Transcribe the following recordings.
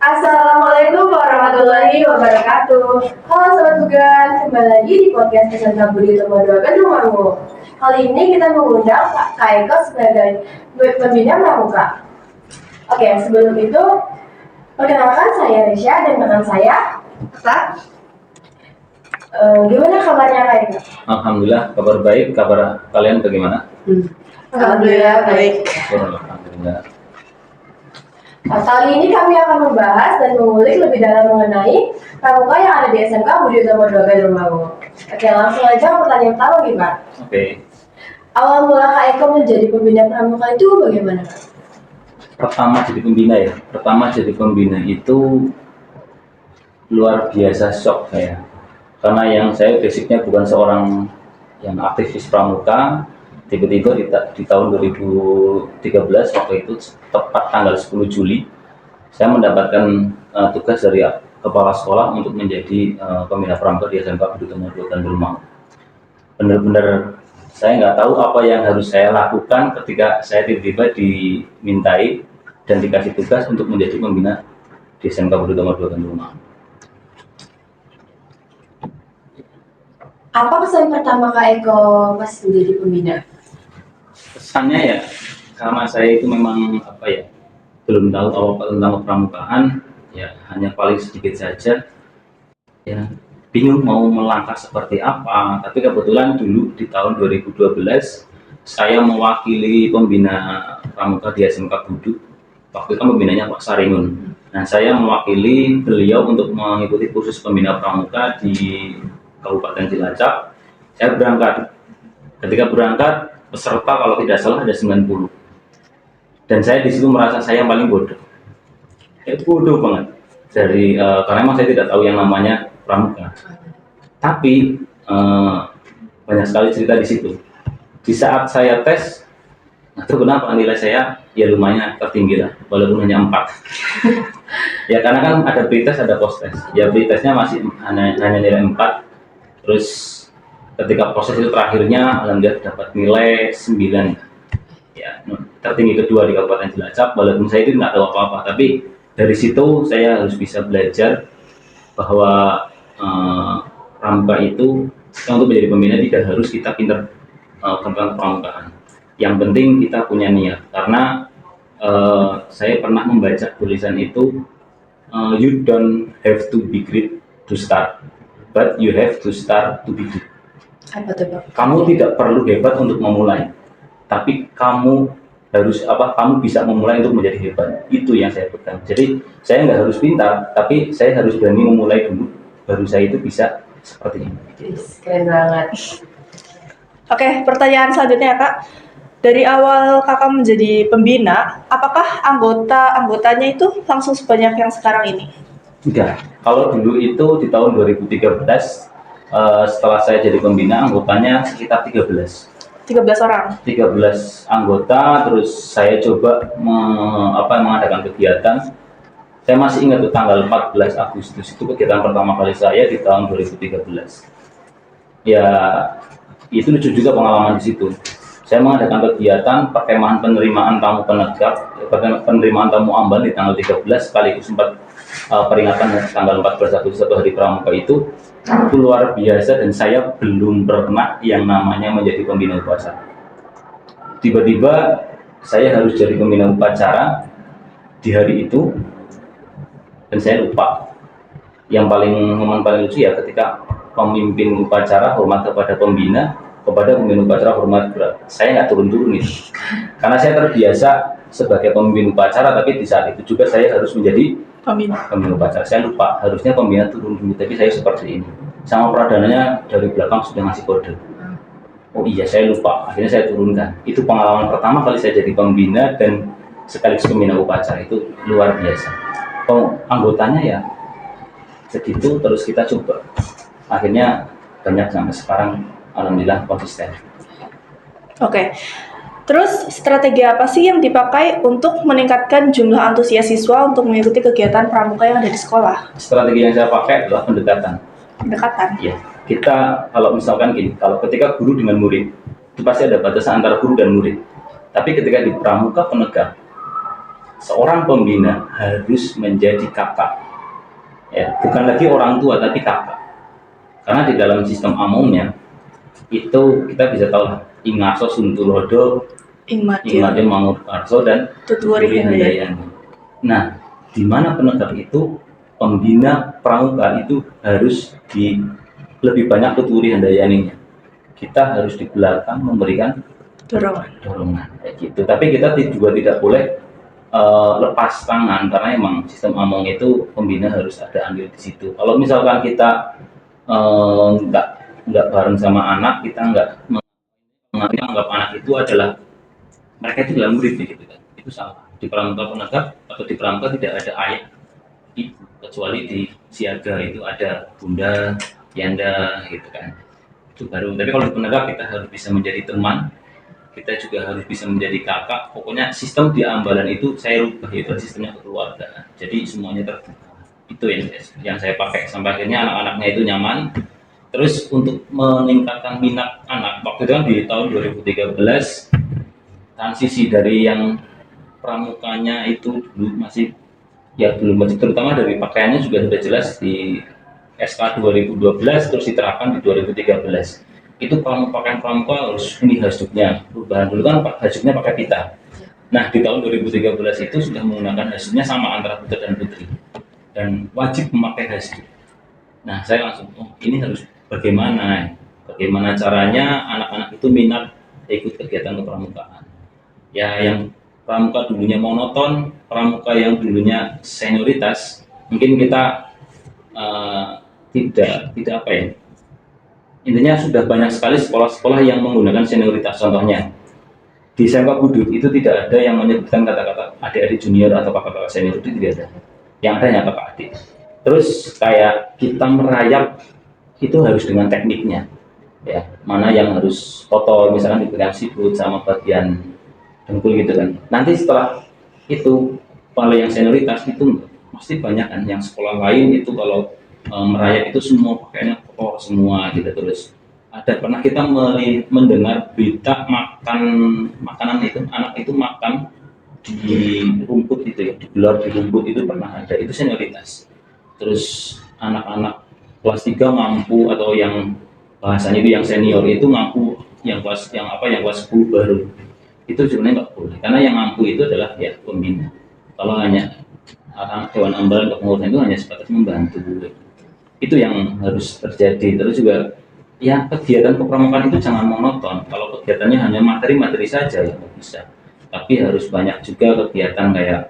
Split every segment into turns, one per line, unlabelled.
Assalamualaikum warahmatullahi wabarakatuh. Halo sobat tugas, kembali lagi di podcast SMK Budi Utomo 2 Bandung. Kali ini kita mengundang Kak Eko sebagai pembina pramuka. Oke, sebelum itu perkenalkan saya Risha dan teman saya Kak. Gimana kabarnya Kak Eko?
Alhamdulillah, kabar baik. Kabar kalian bagaimana?
Alhamdulillah baik.
Alhamdulillah.
Kali ini kami akan membahas dan mengulik lebih dalam mengenai pramuka yang ada di SMK Budi Utomo 2 Bandung. Oke, langsung aja pertanyaan pertama nih Pak.
Oke.
Awal mula Kak Eko menjadi pembina pramuka itu bagaimana Kak?
Pertama jadi pembina itu luar biasa shock saya. Karena yang saya basicnya bukan seorang yang aktivis pramuka. Tiba-tiba di tahun 2013 waktu itu tepat tanggal 10 Juli saya mendapatkan tugas dari kepala sekolah untuk menjadi pembina pramuka di SMK Budi Utomo 2 Bandung. Benar-benar saya nggak tahu apa yang harus saya lakukan ketika saya tiba-tiba dimintai dan dikasih tugas untuk menjadi pembina di SMK Budi Utomo 2 Bandung.
Apa pesan pertama Kak Eko pas menjadi pembina?
Pesannya ya, karena saya itu memang belum tahu apa tentang pramukaan, ya hanya paling sedikit saja, ya bingung mau melangkah seperti apa. Tapi kebetulan dulu di tahun 2012 saya mewakili pembina pramuka di SMK Buduk. Waktu itu pembinanya Pak Saringun. Nah, saya mewakili beliau untuk mengikuti kursus pembina pramuka di Kabupaten Cilacap. Saya berangkat. Ketika berangkat, peserta kalau tidak salah ada 90. Dan saya di situ merasa saya paling bodoh. Itu bodoh banget. Karena memang saya tidak tahu yang namanya pramuka. Tapi banyak sekali cerita di situ. Di saat saya tes, itu kenapa nilai saya ya lumayan tertinggi lah, walaupun hanya 4. Ya karena kan ada pretest, ada post test. Ya pretestnya masih hanya nilai 4. Terus ketika proses itu terakhirnya alhamdulillah dapat nilai 9. Ya tertinggi kedua di Kabupaten Cilacap, walaupun saya itu nggak tahu apa-apa. Tapi dari situ saya harus bisa belajar bahwa pramuka itu untuk menjadi pembina tidak harus kita pintar tentang pramukaan. Yang penting kita punya niat, karena saya pernah membaca tulisan itu, you don't have to be great to start, but you have to start to be good. Kamu tidak perlu hebat untuk memulai, tapi kamu bisa memulai untuk menjadi hebat. Itu yang saya pegang. Jadi saya nggak harus pintar, tapi saya harus berani memulai dulu, baru saya itu bisa seperti ini.
Keren banget.
Oke, pertanyaan selanjutnya Kak. Dari awal Kakak menjadi pembina, apakah anggotanya itu langsung sebanyak yang sekarang ini?
Enggak. Kalau dulu itu di tahun 2013, setelah saya jadi pembina, anggotanya sekitar 13
orang.
13 anggota. Terus saya coba mengadakan kegiatan. Saya masih ingat tuh tanggal 14 Agustus itu kegiatan pertama kali saya di tahun 2013. Ya, itu lucu juga pengalaman di situ. Saya mengadakan kegiatan perkemahan penerimaan tamu penegak, penerimaan tamu amban di tanggal 13, sekaligus sempat peringatan tanggal 14 Agustus atau Hari Pramuka itu luar biasa, dan saya belum pernah yang namanya menjadi pembina upacara. Tiba-tiba saya harus jadi pembina upacara di hari itu, dan saya lupa. Yang momen paling lucu ya ketika pemimpin upacara hormat kepada pembina upacara hormat berat. Saya nggak turun-turun nih, karena saya terbiasa sebagai pemimpin upacara, tapi di saat itu juga saya harus menjadi pemimpin upacara. Saya lupa, harusnya pembina turun dulu, tapi saya seperti ini. Sama pradananya dari belakang sudah ngasih kode. Oh iya, saya lupa. Akhirnya saya turunkan. Itu pengalaman pertama kali saya jadi pembina dan sekaligus pembina upacara. Itu luar biasa. Anggotanya ya segitu, terus kita coba. Akhirnya banyak sampai sekarang. Alhamdulillah konsisten.
Oke. Terus strategi apa sih yang dipakai untuk meningkatkan jumlah antusias siswa untuk mengikuti kegiatan pramuka yang ada di sekolah?
Strategi yang saya pakai adalah pendekatan. Ya, kita kalau misalkan gini, kalau ketika guru dengan murid itu pasti ada batasan antara guru dan murid. Tapi ketika di pramuka penegak, seorang pembina harus menjadi kakak, ya, bukan lagi orang tua tapi kakak. Karena di dalam sistem amongnya itu kita bisa tahu lah, Ingarso Suntulodo, Ingmade Manguparso, dan
Tuturi
Handayani. Nah, di mana penegak itu pembina pramuka itu harus lebih banyak Tuturi Handayaninya. Kita harus di belakang memberikan dorongan kayak gitu. Tapi kita juga tidak boleh lepas tangan, karena emang sistem among itu pembina harus ada andil di situ. Kalau misalkan kita nggak bareng sama anak, kita nggak menganggap anak itu adalah mereka itu dalam murid gitu kan, itu salah. Di pramuka penegak atau di pramuka tidak ada ayah ibu, kecuali di siaga itu ada bunda, yanda gitu kan, itu baru. Tapi kalau di penegak kita harus bisa menjadi teman, kita juga harus bisa menjadi kakak. Pokoknya sistem di Ambalan itu saya rubah, yaitu sistemnya kekeluargaan, jadi semuanya terbuka. Itu yang saya pakai sampai akhirnya anak-anaknya itu nyaman. Terus untuk meningkatkan minat anak, waktu itu kan di tahun 2013 transisi dari yang pramukanya itu dulu masih, ya belum masih, terutama dari pakaiannya juga sudah jelas di SK 2012 terus diterapkan di 2013. Itu pakaian pramuka harus ini hasduknya, perubahan dulu kan hasduknya pakai pita. Nah di tahun 2013 itu sudah menggunakan hasduknya sama antara putra dan putri, dan wajib memakai hasduk. Nah saya langsung, oh ini harus bagaimana caranya anak-anak itu minat ikut kegiatan kepramukaan. Ya yang pramuka dulunya monoton, pramuka yang dulunya senioritas, mungkin kita tidak apa ya, intinya sudah banyak sekali sekolah-sekolah yang menggunakan senioritas. Contohnya di SMK Budut itu tidak ada yang menyebutkan kata-kata adik-adik junior atau kakak-kakak senior, itu tidak ada. Yang ada hanya kakak adik. Terus kayak kita merayap itu harus dengan tekniknya, ya, mana yang harus kotor, misalkan di bagian siput sama bagian dengkul gitu kan. Nanti setelah itu kalau yang senioritas itu pasti banyak kan yang sekolah lain itu kalau merayap itu semua pakainya kotor semua gitu. Terus pernah kita mendengar berita makanan itu, anak itu makan di rumput itu ya, digelar di rumput, itu pernah ada, itu senioritas. Terus anak-anak kelas 3 mampu, atau yang bahasanya itu yang senior itu mampu, yang kelas 10 baru, itu sebenarnya nggak boleh, karena yang mampu itu adalah ya pembina. Kalau hanya Dewan Ambalan kepengurusan itu hanya sebatas membantu, itu yang harus terjadi. Terus juga ya kegiatan kepramukaan itu jangan monoton. Kalau kegiatannya hanya materi-materi saja ya nggak bisa, tapi harus banyak juga kegiatan kayak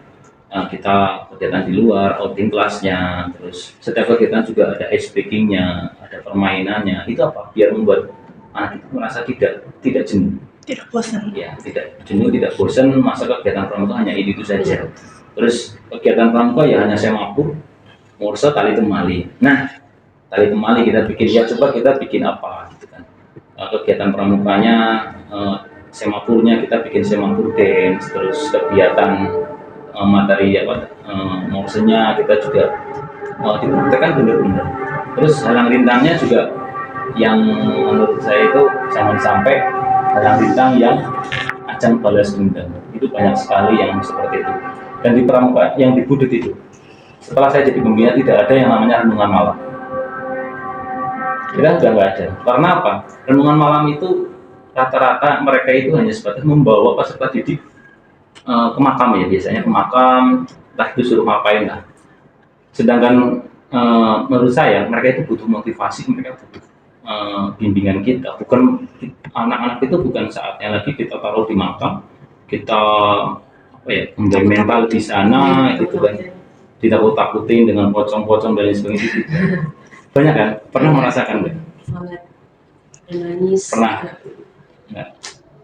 kita kegiatan di luar, outing kelasnya. Terus setiap kegiatan juga ada ice breakingnya, ada permainannya. Itu apa? Biar membuat anak itu merasa tidak jenuh,
tidak bosan.
Ya, tidak jenuh, tidak bosan. Masa kegiatan pramuka hanya itu saja. Terus kegiatan pramuka ya hanya semapur, morse, tali temali. Nah, tali temali kita bikin, ya coba kita bikin apa gitu kan. Kegiatan pramukanya, semapurnya kita bikin semapur dance. Terus kegiatan materi morsenya kita juga dipraktekkan benar-benar. Terus halang rintangnya juga yang menurut saya itu jangan sampai halang rintang yang ajang balas dendam. Itu banyak sekali yang seperti itu. Dan di pramuka yang di Budut itu, setelah saya jadi pembina tidak ada yang namanya renungan malam. Kita sudah nggak ada. Karena apa? Renungan malam itu rata-rata mereka itu hanya sebatas membawa peserta didik ke makam ya, biasanya ke makam, entah itu suruh ngapain lah. Sedangkan menurut saya mereka itu butuh motivasi, mereka butuh bimbingan kita. Bukan anak-anak itu bukan saatnya lagi kita taruh di makam, kita membangun mental di sana gitu kan, ditakut-takutin dengan pocong-pocong dan lain sebagainya. Banyak kan? Pernah merasakan nggak? Pernah. Nggak.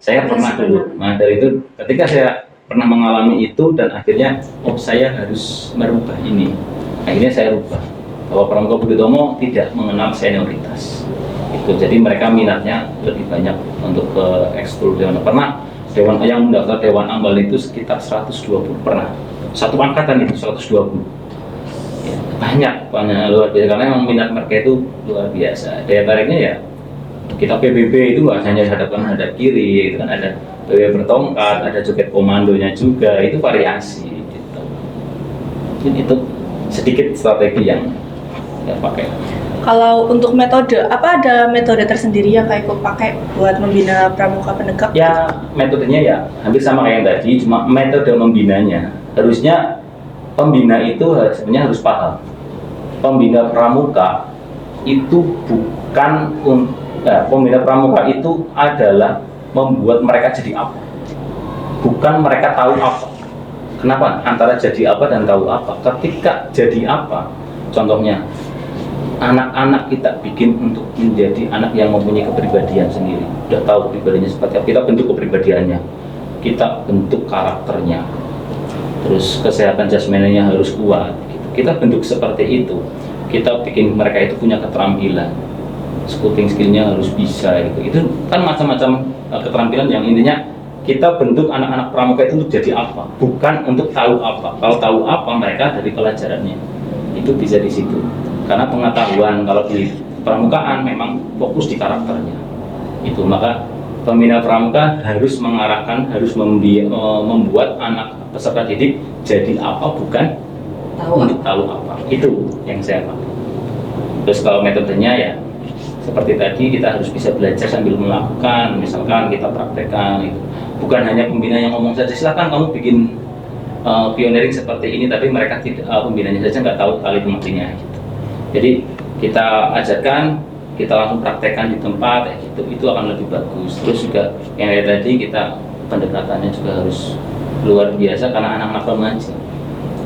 Saya pernah dulu. Nah dari itu ketika saya pernah mengalami itu, dan akhirnya saya harus merubah ini. Akhirnya saya rubah bahwa pramuka Budi Utomo tidak mengenal senioritas. Itu jadi mereka minatnya lebih banyak untuk ke ekskul dewan. Pernah dewan yang mendaftar Dewan Ambal itu sekitar 120, pernah satu angkatan itu 120. Ya, banyak luar biasa, karena memang minat mereka itu luar biasa. Daya tariknya ya, kita PBB itu nggak hanya hadap kiri, itu kan ada PBB bertongkat, ada joget komandonya juga, itu variasi gitu. Mungkin itu sedikit strategi yang saya pakai.
Kalau untuk metode, apa ada metode tersendiri yang Kak Eko pakai buat membina pramuka penegak?
Ya metodenya ya hampir sama kayak yang tadi, cuma metode membinanya harusnya pembina itu sebenarnya harus paham. Pembina pramuka itu bukan pembina pramuka itu adalah membuat mereka jadi apa, bukan mereka tahu apa. Kenapa? Antara jadi apa dan tahu apa. Ketika jadi apa, contohnya anak-anak kita bikin untuk menjadi anak yang mempunyai kepribadian sendiri, udah tahu kepribadiannya seperti apa, kita bentuk kepribadiannya, kita bentuk karakternya, terus kesehatan jasmaninya harus kuat gitu. Kita bentuk seperti itu, kita bikin mereka itu punya keterampilan, scouting skillnya harus bisa gitu. Itu kan macam-macam keterampilan yang intinya kita bentuk anak-anak pramuka itu untuk jadi apa, bukan untuk tahu apa. Kalau tahu apa mereka dari pelajarannya itu bisa di situ. Karena pengetahuan kalau di pramukaan memang fokus di karakternya itu, maka pembina pramuka harus mengarahkan, harus membuat anak peserta didik jadi apa, bukan untuk tahu apa. Itu yang saya pakai. Terus kalau metodenya ya seperti tadi, kita harus bisa belajar sambil melakukan. Misalkan kita praktekkan itu, bukan hanya pembina yang ngomong saja silakan kamu bikin pioneering seperti ini, tapi mereka tidak, pembinanya saja nggak tahu kali pengertiannya gitu. Jadi kita ajarkan, kita langsung praktekkan di tempat gitu, itu akan lebih bagus. Terus juga yang kayak tadi, kita pendekatannya juga harus luar biasa karena anak-anak remaja.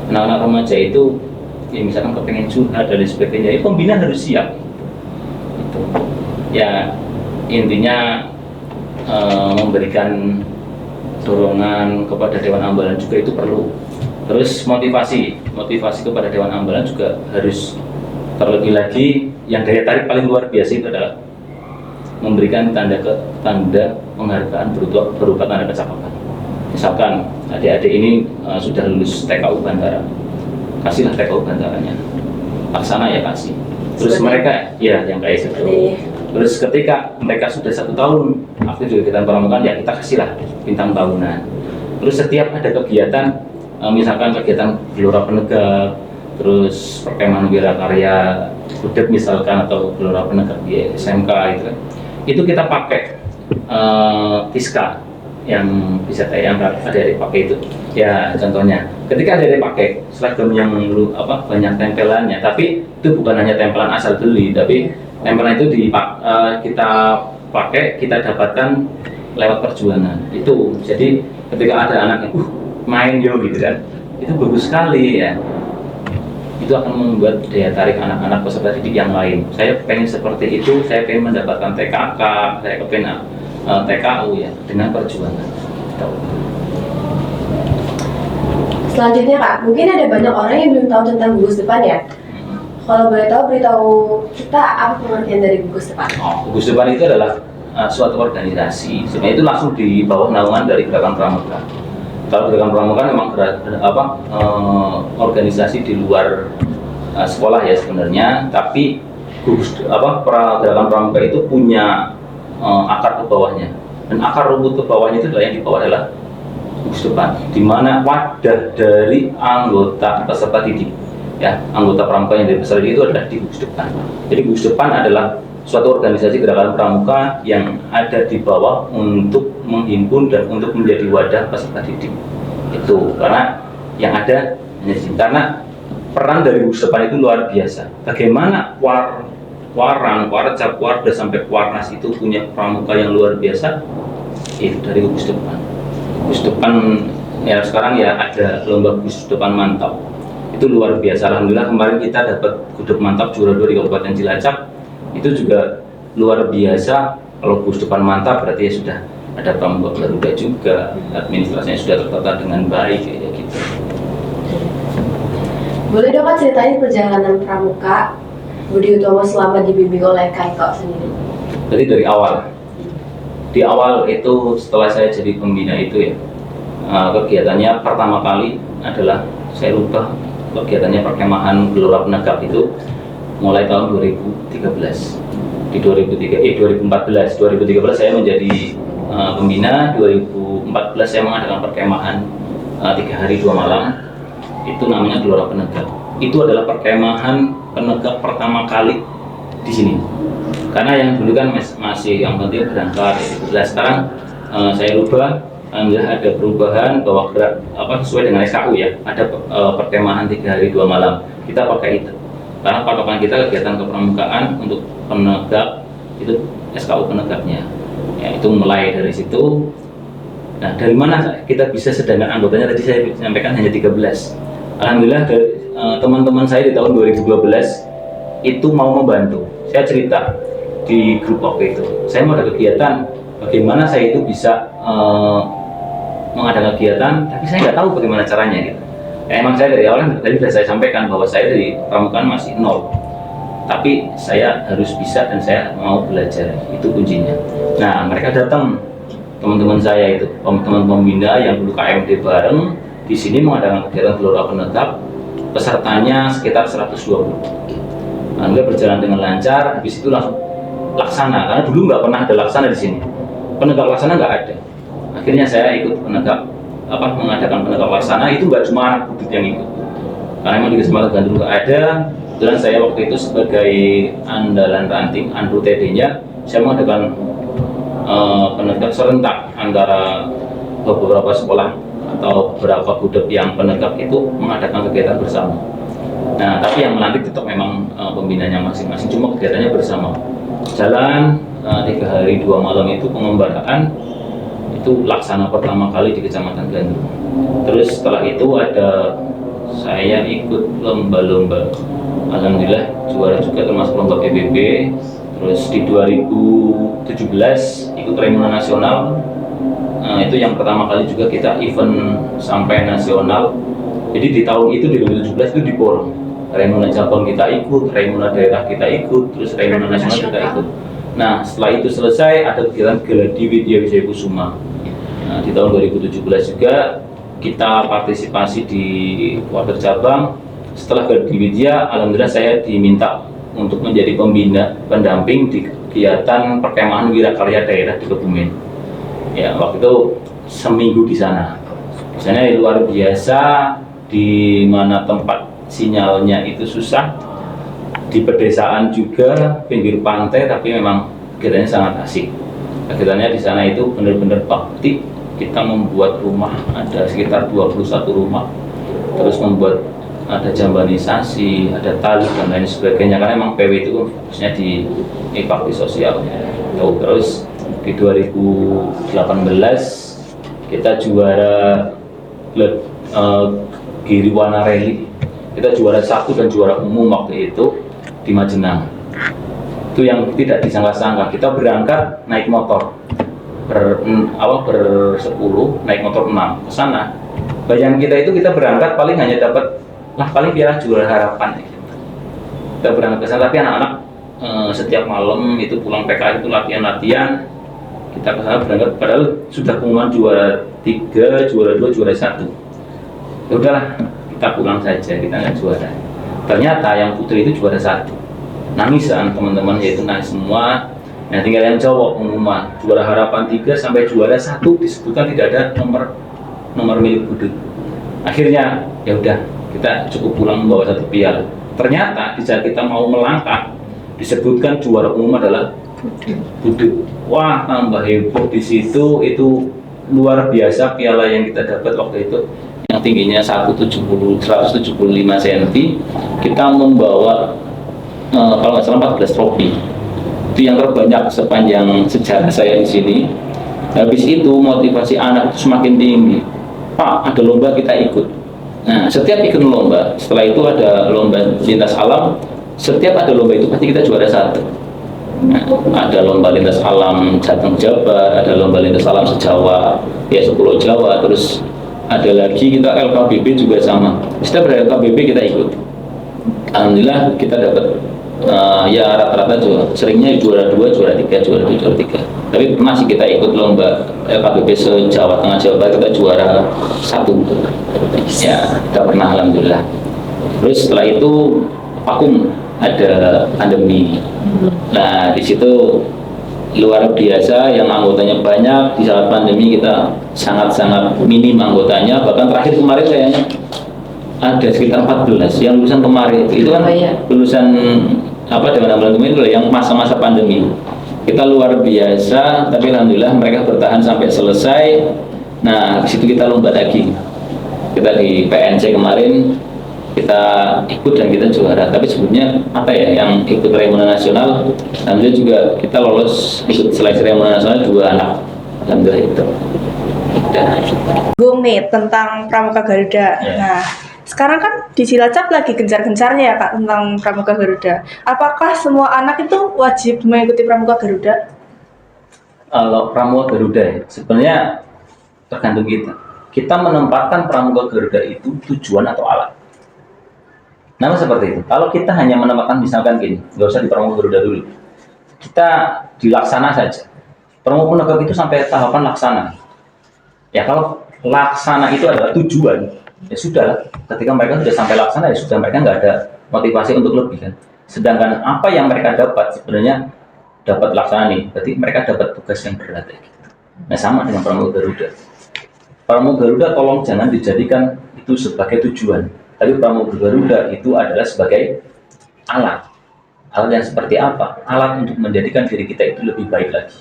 Anak-anak remaja itu ya misalkan kepengen curhat dan sebagainya, ya pembina harus siap gitu. Ya intinya memberikan dorongan kepada Dewan Ambalan juga itu perlu. Terus motivasi kepada Dewan Ambalan juga harus. Terlebih lagi yang daya tarik paling luar biasa itu adalah memberikan tanda penghargaan berupa tanda kecakapan. Misalkan adik-adik ini sudah lulus TKU Bantara, kasihlah TKU Bantaranya, laksana ya kasih. Terus mereka ya yang kayak gitu. Terus ketika mereka sudah 1 tahun aktif di kegiatan pramukaan, ya kita kasihlah bintang tahunan. Terus setiap ada kegiatan, misalkan kegiatan gelora penegak, terus perkemahan wirakarya Udep misalkan, atau gelora penegak di SMK itu kita pakai Tiska yang bisa yang adik-adik pakai itu. Ya contohnya, ketika adik-adik pakai seragam yang banyak tempelannya, tapi itu bukan hanya tempelan asal beli, tapi tempelan itu kita pakai, kita dapatkan lewat perjuangan itu. Jadi ketika ada anaknya main yo gitu kan, itu bagus sekali ya. Itu akan membuat daya tarik anak-anak peserta didik yang lain. Saya pengen seperti itu, saya pengen mendapatkan TKK, saya pengen TKU ya, dengan perjuangan.
Selanjutnya Kak, mungkin ada banyak orang yang belum tahu tentang gugus depan ya. Kalau boleh tahu, beritahu kita apa pengertian dari gugus depan?
Gugus depan itu adalah suatu organisasi. Sebenarnya itu langsung di bawah naungan dari Gerakan Pramuka. Kalau Gerakan Pramuka memang organisasi di luar sekolah ya sebenarnya, tapi Gerakan Pramuka itu punya akar ke bawahnya, dan akar rumput ke bawahnya itu adalah yang di bawah adalah gugus depan, di mana wadah dari anggota peserta didik ya, anggota pramuka yang dari peserta didik itu adalah di gugus depan. Jadi gugus depan adalah suatu organisasi gerakan pramuka yang ada di bawah untuk menghimpun dan untuk menjadi wadah peserta didik. Itu karena yang ada hanya di sini. Karena peran dari gugus depan itu luar biasa. Bagaimana Warang, Warcap, Warda sampai Warnas itu punya pramuka yang luar biasa, itu dari gugus depan. Gugus depan ya sekarang ya ada lomba gugus depan mantap. Itu luar biasa. Alhamdulillah kemarin kita dapat gudeg mantap juara 2 di Kabupaten Cilacap. Itu juga luar biasa. Kalau gugus depan mantap berarti ya sudah ada pramuka Garuda juga, administrasinya sudah tertata dengan baik kayak gitu.
Boleh dong Kak ceritain perjalanan pramuka Budi Utomo selama dibimbing oleh Kak Eko sendiri?
Jadi dari awal, di awal itu setelah saya jadi pembina itu ya, kegiatannya pertama kali adalah saya lupa kegiatannya perkemahan gelora penegak itu mulai tahun 2013. Di 2014 saya menjadi pembina, 2014 saya mengadakan perkemahan 3 hari 2 malam itu namanya Gelora Penegak. Itu adalah perkemahan penegak pertama kali di sini. Karena yang dulu kan masih yang penting berangkat. Nah, sekarang saya rubah, alhamdulillah ada perubahan bahwa sesuai dengan SKU ya, ada perkemahan 3 hari 2 malam. Kita pakai itu. Karena patokan kita kegiatan kepramukaan untuk penegak itu SKU penegaknya. Ya, itu mulai dari situ. Nah, dari mana kita bisa, sedangkan anggotanya tadi saya sampaikan hanya 13. Alhamdulillah teman-teman saya di tahun 2012 itu mau membantu. Saya cerita di grup waktu itu, saya mau ada kegiatan, bagaimana saya itu bisa mengadakan kegiatan, tapi saya nggak tahu bagaimana caranya gitu. Ya, emang saya dari awal tadi sudah saya sampaikan bahwa saya dari pramukaan masih nol, tapi saya harus bisa dan saya mau belajar, itu kuncinya. Nah, mereka datang, teman-teman saya itu, teman-teman pembina yang dulu KMD bareng di sini mengadakan kegiatan Gelora Penegak, pesertanya sekitar 120. Alhamdulillah berjalan dengan lancar, habis itu langsung laksana, karena dulu nggak pernah ada laksana di sini, penegak laksana nggak ada. Akhirnya saya ikut mengadakan penegak laksana, itu nggak cuma anak budut yang ikut, karena memang di Kecamatan Gandrung nggak ada. Dan saya waktu itu sebagai andalan ranting Andru TD-nya, saya mengadakan penegak serentak antara beberapa sekolah atau beberapa budut yang penegak itu mengadakan kegiatan bersama. Nah, tapi yang melantik tetap memang pembinanya masing-masing, cuma kegiatannya bersama. Jalan 3 hari 2 malam itu pengembaraan, itu laksana pertama kali di Kecamatan Gandrung. Terus setelah itu saya ikut lomba-lomba, alhamdulillah juara juga termasuk lomba PBB. Terus di 2017 ikut Raimuna Nasional. Itu yang pertama kali juga kita event sampai nasional. Jadi di tahun itu, di 2017 itu di Porong, Raimuna Cabang kita ikut, Raimuna daerah kita ikut, terus Raimuna Nasional kita ikut. Nah, setelah itu selesai, ada kegiatan Geladi Widya Wijaya Kusuma. Nah, di tahun 2017 juga kita partisipasi di Water Cabang. Setelah Geladi Widya, alhamdulillah saya diminta untuk menjadi pembina pendamping di kegiatan perkemahan wirakarya daerah di Kebumen. Ya, waktu itu seminggu di sana. Di sana luar biasa, di mana tempat sinyalnya itu susah, di pedesaan juga, pinggir pantai, tapi memang kegiatannya sangat asik. Kegiatannya di sana itu benar-benar bakti. Kita membuat rumah, ada sekitar 21 rumah, terus membuat ada jambanisasi, ada tali dan lain sebagainya, karena memang PW itu khususnya di bakti sosial. Terus di 2018 kita juara Giriwana Rally, kita juara 1 dan juara umum waktu itu di Majenang. Itu yang tidak disangka-sangka, kita berangkat naik motor bersepuluh, naik motor 6 ke sana. Bayangan kita itu kita berangkat paling hanya dapat paling piala juara harapan. Kita berangkat ke sana, tapi anak-anak setiap malam itu pulang PKL itu latihan-latihan. Kita ke sana berangkat, padahal sudah pengumuman juara 3, juara 2, juara 1. Ya udahlah, kita pulang saja, kita nggak juara. Ternyata yang putri itu juara 1. Nangisan teman-teman, yaitu nangis semua. Nah, tinggal yang cowok pengumuman juara harapan 3 sampai juara 1 disebutkan tidak ada nomor milik budut. Akhirnya ya udah, kita cukup pulang membawa 1 piala. Ternyata di saat kita mau melangkah disebutkan juara umum adalah budut. Wah, tambah heboh di situ. Itu luar biasa piala yang kita dapat waktu itu, yang tingginya 175 cm. Kita membawa kalau nggak salah 14 trofi. Itu yang terbanyak sepanjang sejarah saya di sini. Habis itu motivasi anak itu semakin tinggi. Pak, ada lomba, kita ikut. Nah, setiap ikut lomba, setelah itu ada lomba lintas alam. Setiap ada lomba itu pasti kita juara 1. Nah, ada lomba lintas alam Jateng Jabar, ada lomba lintas alam sejawa, ya Pulau Jawa. Terus ada lagi kita LKBB juga sama. Setiap ada LKBB kita ikut. Alhamdulillah kita dapat ya rata-rata seringnya juara 2, juara 3, juara 2, juara 3. Tapi pernah sih kita ikut lomba LKBB se-Jawa Tengah Jawa Barat, kita juara 1. Ya, kita pernah, alhamdulillah. Terus setelah itu vakum, ada pandemi. Nah, di situ luar biasa, yang anggotanya banyak. Di saat pandemi kita sangat-sangat minim anggotanya. Bahkan terakhir kemarin kayaknya ada sekitar 14 yang lulusan kemarin itu kan
Oh, iya.
lulusan apa dengan kemarin itu yang masa-masa pandemi. Kita luar biasa, tapi alhamdulillah mereka bertahan sampai selesai. Nah, di situ kita lomba lagi. Kita di PNC kemarin kita ikut dan kita juara. Tapi sebelumnya apa ya yang ikut Raimuna Nasional, alhamdulillah juga kita lolos ikut seleksi Raimuna Nasional 2 anak. Alhamdulillah itu. Dan
Bung nih tentang Pramuka Garuda.
Ya.
Nah, sekarang kan di Cilacap lagi gencar-gencarnya ya Kak tentang Pramuka Garuda. Apakah semua anak itu wajib mengikuti Pramuka Garuda?
kalau Pramuka Garuda ya, sebenarnya tergantung kita. Kita menempatkan Pramuka Garuda itu tujuan atau alat. Nama seperti itu. Kalau kita hanya menempatkan misalkan gini, nggak usah di Pramuka Garuda dulu. Kita dilaksana saja. Pramuka Penegak itu sampai tahapan laksana. Ya kalau laksana itu adalah tujuan, ya sudah. Ketika mereka sudah sampai laksana ya sudah, mereka nggak ada motivasi untuk lebih kan. Sedangkan apa yang mereka dapat sebenarnya dapat laksana nih, berarti mereka dapat tugas yang berat ya, gitu. Nah sama dengan Pramuka Garuda. Pramuka Garuda tolong jangan dijadikan itu sebagai tujuan, tapi Pramuka Garuda itu adalah sebagai alat. Alat yang seperti apa? Alat untuk menjadikan diri kita itu lebih baik lagi.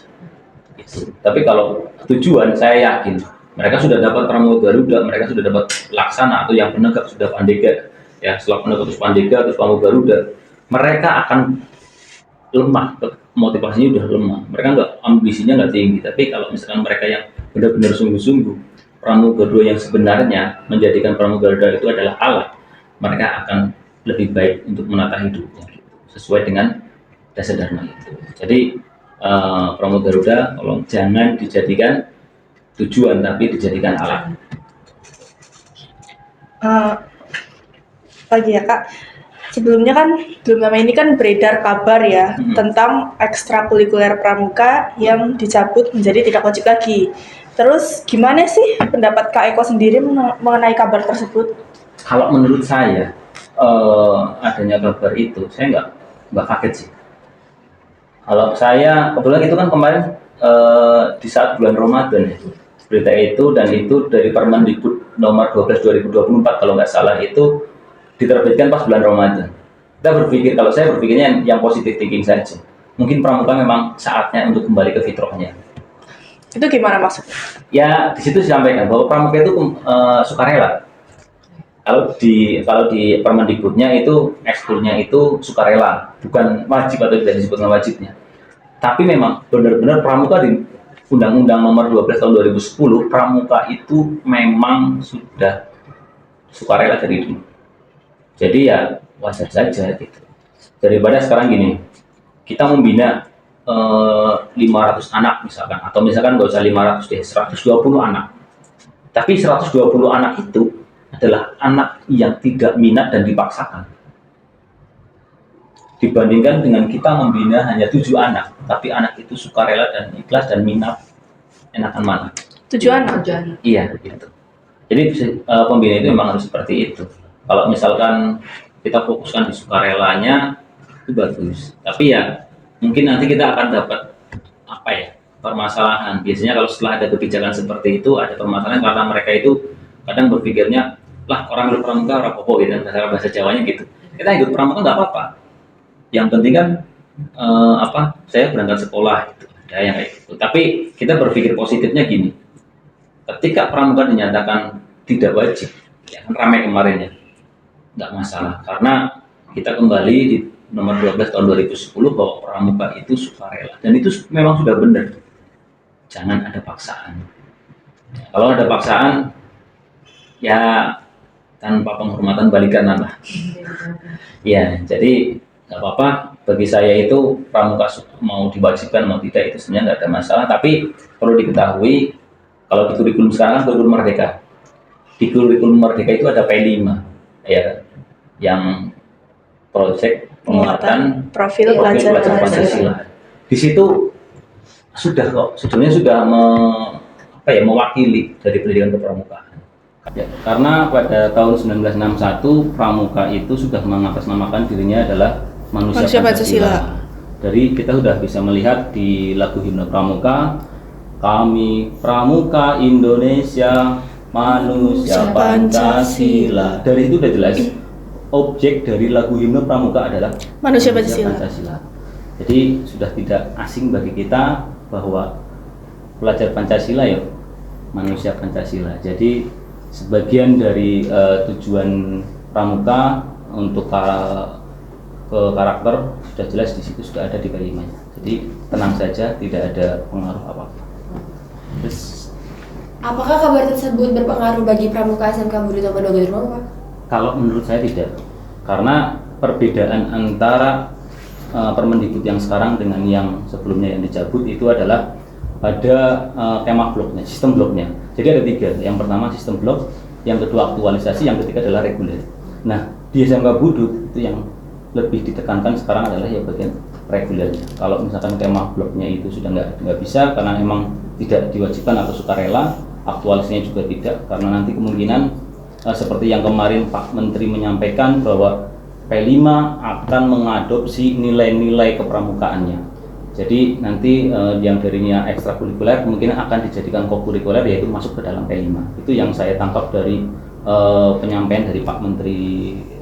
Gitu. Tapi kalau tujuan, saya yakin mereka sudah dapat Pramuka Garuda, mereka sudah dapat laksana atau yang penegak sudah pandega. Ya, setelah penegak terus pandega terus Pramuka Garuda, mereka akan lemah, motivasinya udah lemah. Mereka nggak, ambisinya nggak tinggi. Tapi kalau misalkan mereka yang benar-benar sungguh-sungguh, Pramuka Garuda yang sebenarnya menjadikan Pramuka Garuda itu adalah alat, mereka akan lebih baik untuk menata hidupnya sesuai dengan dasar dharma itu. Jadi Pramuka Garuda tolong jangan dijadikan tujuan tapi dijadikan alat.
Lagi ya Kak, sebelumnya kan belum lama ini kan beredar kabar ya tentang ekstrakurikuler pramuka yang dicabut menjadi tidak wajib lagi. Terus gimana sih pendapat Kak Eko sendiri mengenai kabar tersebut?
Kalau menurut saya adanya kabar itu, saya nggak kaget sih. Kalau saya kebetulan itu kan kemarin di saat bulan Ramadan ya, berita itu, dan itu dari Permendikbud nomor 12 2024 kalau nggak salah itu diterbitkan pas bulan Ramadan. Kita berpikir, kalau saya berpikirnya yang positif thinking saja. Mungkin pramuka memang saatnya untuk kembali ke fitrahnya.
Itu gimana maksudnya?
Ya di situ disampaikan bahwa pramuka itu sukarela. Kalau di Permendikbudnya itu ekskulnya itu sukarela, bukan wajib atau tidak disebutkan wajibnya. Tapi memang benar-benar pramuka di Undang-Undang Nomor 12 tahun 2010 pramuka itu memang sudah sukarela dari dulu. Jadi ya wajar saja gitu. Daripada sekarang gini, kita membina 500 anak misalkan, atau misalkan nggak usah 500 deh, 120 anak. Tapi 120 anak itu adalah anak yang tidak minat dan dipaksakan. Dibandingkan dengan kita membina hanya 7 anak, tapi anak itu sukarela dan ikhlas dan minat, enakan mana?
7 anak?
Iya, gitu. Jadi pembina itu memang harus seperti itu. Kalau misalkan kita fokuskan di sukarelanya, itu bagus. Tapi ya, mungkin nanti kita akan dapat apa ya, permasalahan. Biasanya kalau setelah ada kebijakan seperti itu, ada permasalahan karena mereka itu kadang berpikirnya, lah orang berpramuka rapopo gitu, bahasa Jawanya gitu. Kita ikut pramuka nggak apa-apa. Yang penting kan saya berangkat sekolah gitu, ya yang kayak gitu. Tapi kita berpikir positifnya gini, ketika pramuka dinyatakan tidak wajib, ya kan ramai kemarin ya, nggak masalah karena kita kembali di nomor 12 tahun 2010 bahwa pramuka itu sukarela dan itu memang sudah benar. Jangan ada paksaan. Kalau ada paksaan, ya tanpa penghormatan balikan lah. Ya, jadi nggak apa-apa, bagi saya itu pramuka mau diwajibkan mau tidak itu sebenarnya nggak ada masalah, tapi perlu diketahui kalau di kurikulum sekarang kan kurikulum merdeka. Di kurikulum merdeka itu ada P5 ya, yang proyek penguatan
profil pelajar
Pancasila. Di situ sudah kok sebetulnya sudah mewakili dari pendidikan kepramukaan. Ya, karena pada tahun 1961 pramuka itu sudah mengatasnamakan dirinya adalah manusia Pancasila. Dari kita sudah bisa melihat di lagu himne pramuka, kami pramuka Indonesia Manusia Pancasila. Dari itu udah jelas objek dari lagu himne pramuka adalah
Manusia Pancasila.
Jadi sudah tidak asing bagi kita bahwa pelajar Pancasila ya manusia Pancasila. Jadi sebagian dari tujuan pramuka untuk ke karakter sudah jelas di situ, sudah ada di kalimatnya. Jadi tenang saja, tidak ada pengaruh apa-apa. Terus,
Apakah kabar tersebut berpengaruh bagi pramuka SMK Budi Utomo 2 Gandrung, Pak?
kalau menurut saya tidak, karena perbedaan antara Permendikbud yang sekarang dengan yang sebelumnya yang dicabut itu adalah pada kemah bloknya, sistem bloknya. Jadi ada 3. Yang pertama sistem blok, yang kedua aktualisasi, yang ketiga adalah reguler. Nah, di SMK Budut itu yang lebih ditekankan sekarang adalah ya bagian regulernya. Kalau misalkan kemah bloknya itu sudah nggak bisa karena memang tidak diwajibkan atau sukarela, aktualisasinya juga tidak, karena nanti kemungkinan seperti yang kemarin Pak Menteri menyampaikan bahwa P5 akan mengadopsi nilai-nilai kepramukaannya. Jadi nanti yang darinya ekstrakurikuler kemungkinan akan dijadikan kokurikuler, yaitu masuk ke dalam P5. Itu yang saya tangkap dari penyampaian dari Pak Menteri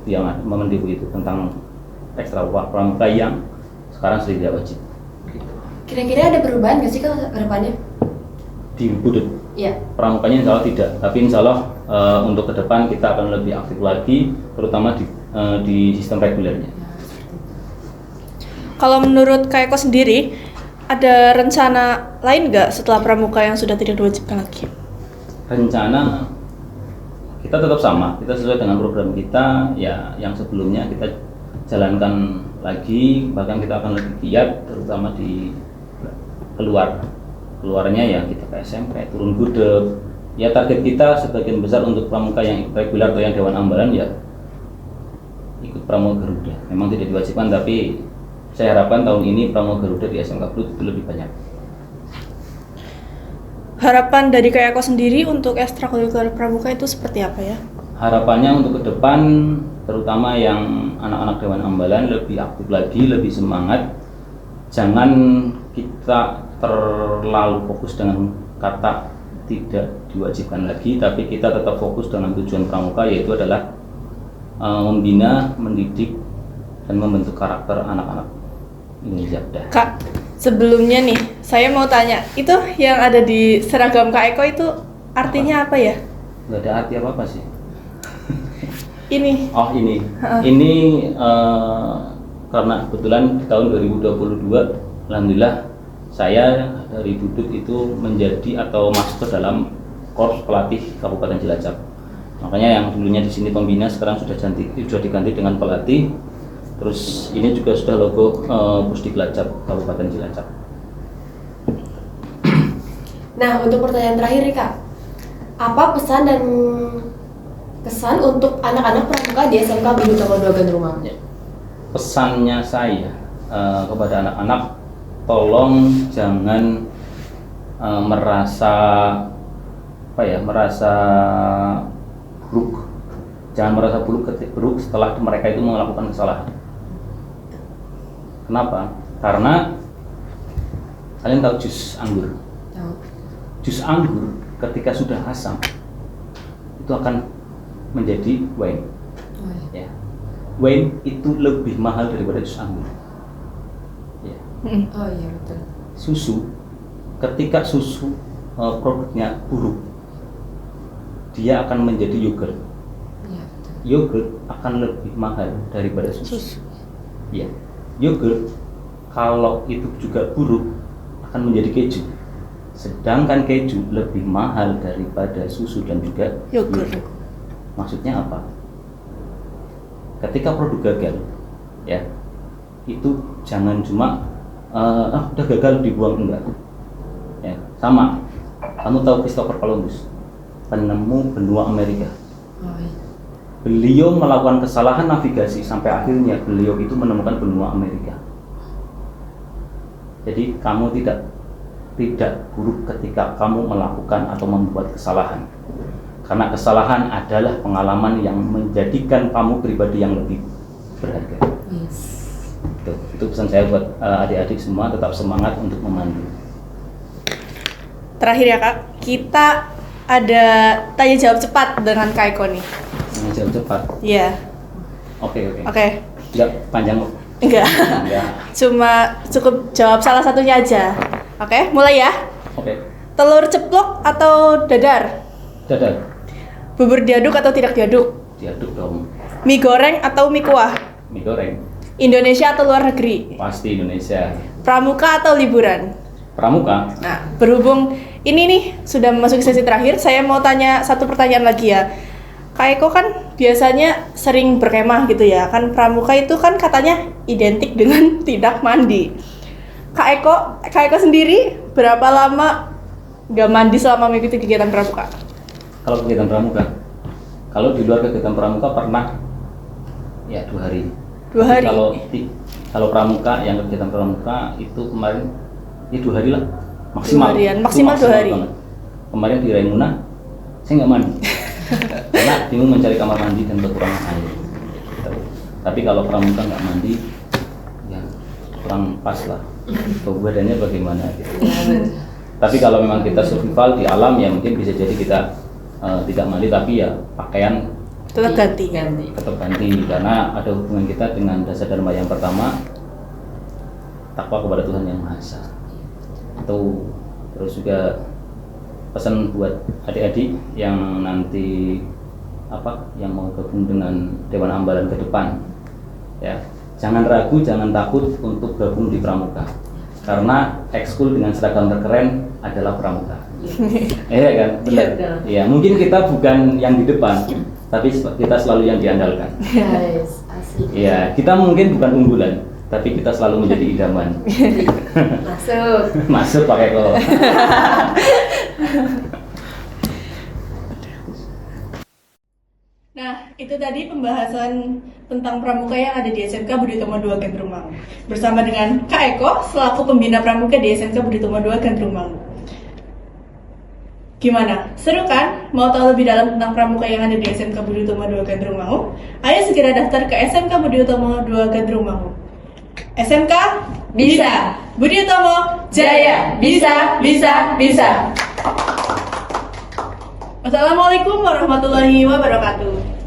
yang Mendikbud itu tentang ekstra pramuka yang sekarang sudah tidak wajib. Gitu.
Kira-kira ada perubahan nggak sih ke depannya?
Di Budut
Iya.
pramukanya insya Allah tidak, tapi insya Allah untuk ke depan kita akan lebih aktif lagi, terutama di sistem regulernya.
Kalau menurut Kak Eko sendiri, ada rencana lain nggak setelah pramuka yang sudah tidak diwajibkan lagi?
Rencana kita tetap sama, kita sesuai dengan program kita ya yang sebelumnya kita jalankan lagi, bahkan kita akan lebih giat terutama di keluarnya ya kita ke SMP, turun gudeg. Ya target kita sebagian besar untuk pramuka yang ikut reguler atau yang Dewan Ambalan ya ikut pramuka Garuda. Memang tidak diwajibkan, tapi saya harapkan tahun ini pramuka Garuda di SMK Budut itu lebih banyak.
Harapan dari Kak Eko sendiri untuk ekstrakurikuler pramuka itu seperti apa ya?
Harapannya untuk ke depan, terutama yang anak-anak Dewan Ambalan lebih aktif lagi, lebih semangat. Jangan kita terlalu fokus dengan kata tidak diwajibkan lagi, tapi kita tetap fokus dengan tujuan pramuka, yaitu adalah membina, mendidik, dan membentuk karakter anak-anak Indonesia.
Kak, sebelumnya nih, saya mau tanya, itu yang ada di seragam Kak Eko itu artinya apa ya?
Nggak ada arti apa-apa sih.
Ini.
Oh ini, ini karena kebetulan di tahun 2022, alhamdulillah saya dari Budut itu menjadi atau masuk ke dalam Korps Pelatih Kabupaten Cilacap. Makanya yang dulunya di sini pembina sekarang sudah diganti dengan pelatih. Terus ini juga sudah logo Pusdiklatcap Kabupaten Cilacap.
Nah, untuk pertanyaan terakhir nih Kak, apa pesan dan kesan untuk anak-anak pramuka di SMK Budi Utomo 2 Gandrung?
Ya. Pesannya saya kepada anak-anak, tolong jangan merasa buruk. Jangan merasa buruk setelah mereka itu melakukan kesalahan. Kenapa? Karena kalian tahu jus anggur. Jus anggur ketika sudah asam itu akan menjadi wine. Ya. Wine itu lebih mahal daripada jus anggur. Ya.
Oh iya betul.
Susu, ketika susu produknya buruk, dia akan menjadi yogurt.
Iya betul.
Yogurt akan lebih mahal daripada susu. Ya. Yogurt kalau itu juga buruk akan menjadi keju. Sedangkan keju lebih mahal daripada susu dan juga
Yogurt.
Maksudnya apa? Ketika produk gagal, ya itu jangan cuma udah gagal dibuang, enggak. Ya, sama. Kamu tahu Christopher Columbus, penemu benua Amerika.
Oh iya.
Beliau melakukan kesalahan navigasi sampai akhirnya beliau itu menemukan benua Amerika. Jadi kamu tidak buruk ketika kamu melakukan atau membuat kesalahan. Karena kesalahan adalah pengalaman yang menjadikan kamu pribadi yang lebih berharga.
Yes.
Itu pesan saya buat adik-adik semua, tetap semangat untuk memandu.
Terakhir ya Kak, kita ada tanya jawab cepat dengan Kak Eko nih.
Jawab cepat.
Iya.
Oke.
Oke.
Nggak panjang kok.
Enggak.
Enggak.
Cuma cukup jawab salah satunya aja. Oke, mulai ya.
Oke.
Telur ceplok atau dadar?
Dadar.
Bubur diaduk atau tidak diaduk?
Diaduk dong.
Mie goreng atau mie kuah?
Mie goreng.
Indonesia atau luar negeri?
Pasti Indonesia.
Pramuka atau liburan?
Pramuka.
Nah, berhubung ini nih sudah memasuki sesi terakhir, saya mau tanya satu pertanyaan lagi ya. Kak Eko kan biasanya sering berkemah gitu ya, kan pramuka itu kan katanya identik dengan tidak mandi. Kak Eko sendiri berapa lama nggak mandi selama mengikuti kegiatan pramuka?
Kalau kegiatan pramuka, kalau di luar kegiatan pramuka pernah ya 2 hari.
2 hari.
Kalau pramuka yang kegiatan pramuka itu kemarin ya 2 hari lah maksimal.
2 harian,
Itu
maksimal 2 hari.
banget. Kemarin di Raimuna saya nggak mandi karena bingung mencari kamar mandi dan kekurangan air. Gitu. Tapi kalau pramuka nggak mandi ya kurang pas lah. Badannya bagaimana gitu. Tapi kalau memang kita survival di alam ya mungkin bisa jadi kita tidak mandi tapi ya pakaian
Tetap ganti.
tetap ganti karena ada hubungan kita dengan dasar dharma yang pertama, takwa kepada Tuhan Yang Maha Esa. Itu terus juga pesan buat adik-adik yang nanti yang mau gabung dengan Dewan Ambalan ke depan ya, jangan ragu, jangan takut untuk gabung di pramuka karena ekskul dengan seragam terkeren adalah pramuka. Iya kan, benar. Iya, mungkin kita bukan yang di depan, tapi kita selalu yang diandalkan.
Guys, asik.
Iya, kita mungkin bukan unggulan, tapi kita selalu menjadi idaman.
Masuk.
Masuk pakai kok.
Nah, itu tadi pembahasan tentang pramuka yang ada di SMK Budi Utomo 2 Gandrung bersama dengan Kak Eko selaku pembina pramuka di SMK Budi Utomo 2 Gandrung. Gimana? Seru kan? Mau tahu lebih dalam tentang pramuka yang ada di SMK Budi Utomo 2 Gandrung? Ayo segera daftar ke SMK Budi Utomo 2 Gandrung. SMK bisa, Budi Utomo Jaya, bisa. Wassalamualaikum warahmatullahi wabarakatuh.